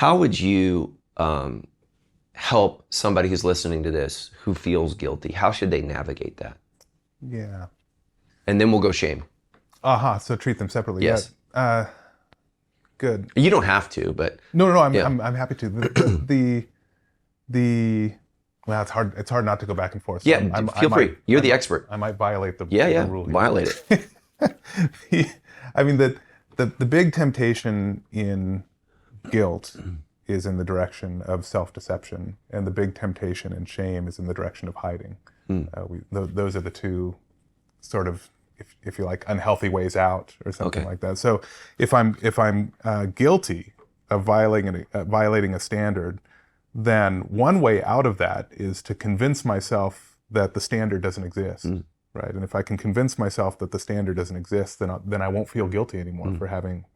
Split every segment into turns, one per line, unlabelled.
How would you help somebody who's listening to this who feels guilty? How should they navigate that?
Yeah.
And then we'll go shame.
So treat them separately.
Yes.
Yeah. Good.
You don't have to, but
No.
yeah.
I'm happy to. Well, it's hard not to go back and forth. So
Yeah. Feel free. You're the expert.
I might violate the
Yeah.
rule here.
Violate it.
I mean, the big temptation in guilt is in the direction of self-deception, and the big temptation in shame is in the direction of hiding. Those are the two sort of, if you like, unhealthy ways out or something like that. So if I'm guilty of violating a standard, then one way out of that is to convince myself that the standard doesn't exist. Right, and if I can convince myself that the standard doesn't exist, then I won't feel guilty anymore for having,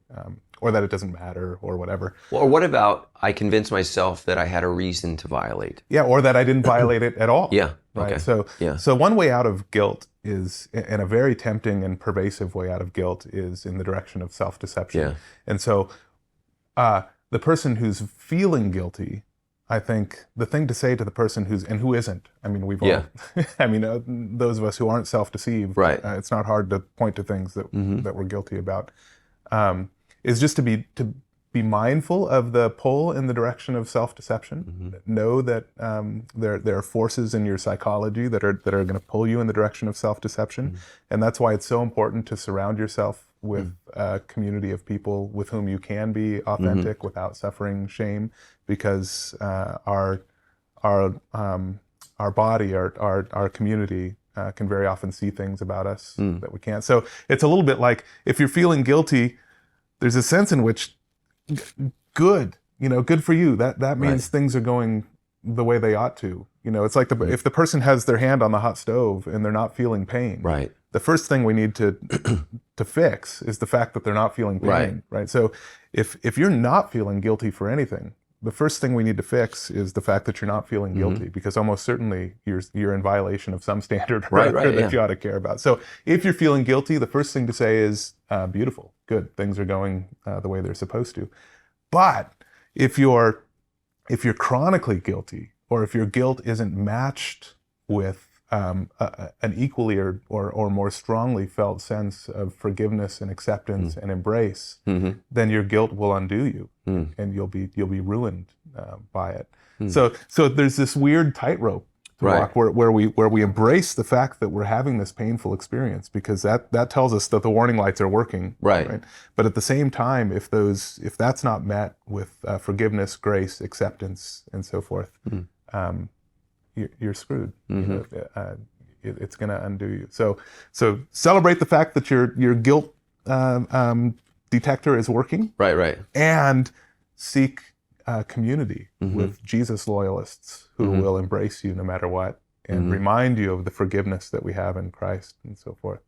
or that it doesn't matter, or whatever.
Well, or what about I convince myself that I had a reason to violate?
Yeah, or that I didn't violate it at all.
Yeah.
Right.
Okay.
So one way out of guilt is, and a very tempting and pervasive way out of guilt, is in the direction of self-deception.
Yeah.
And so the person who's feeling guilty, I think the thing to say to the person who isn't, I mean, we've all, I mean, those of us who aren't self-deceived,
right?
It's not hard to point to things that that we're guilty about. Is just to be mindful of the pull in the direction of self-deception. Know that there are forces in your psychology that are going to pull you in the direction of self-deception, and that's why it's so important to surround yourself with a community of people with whom you can be authentic without suffering shame, because our body, our community can very often see things about us that we can't. So it's a little bit like, if you're feeling guilty, there's a sense in which good for you. That means things are going the way they ought to. It's like if the person has their hand on the hot stove and they're not feeling pain.
Right.
The first thing we need to fix is the fact that they're not feeling pain. Right. So if you're not feeling guilty for anything, the first thing we need to fix is the fact that you're not feeling guilty, because almost certainly you're in violation of some standard that you ought to care about. So if you're feeling guilty, the first thing to say is, beautiful, good, things are going the way they're supposed to. But if you're chronically guilty, or if your guilt isn't matched with an equally or more strongly felt sense of forgiveness and acceptance and embrace, then your guilt will undo you, and you'll be ruined by it. So there's this weird tightrope to walk where we embrace the fact that we're having this painful experience, because that tells us that the warning lights are working. Right. But at the same time, if that's not met with forgiveness, grace, acceptance, and so forth, you're screwed. It's going to undo you. So celebrate the fact that your guilt detector is working.
Right.
And seek community with Jesus loyalists who will embrace you no matter what, and remind you of the forgiveness that we have in Christ, and so forth.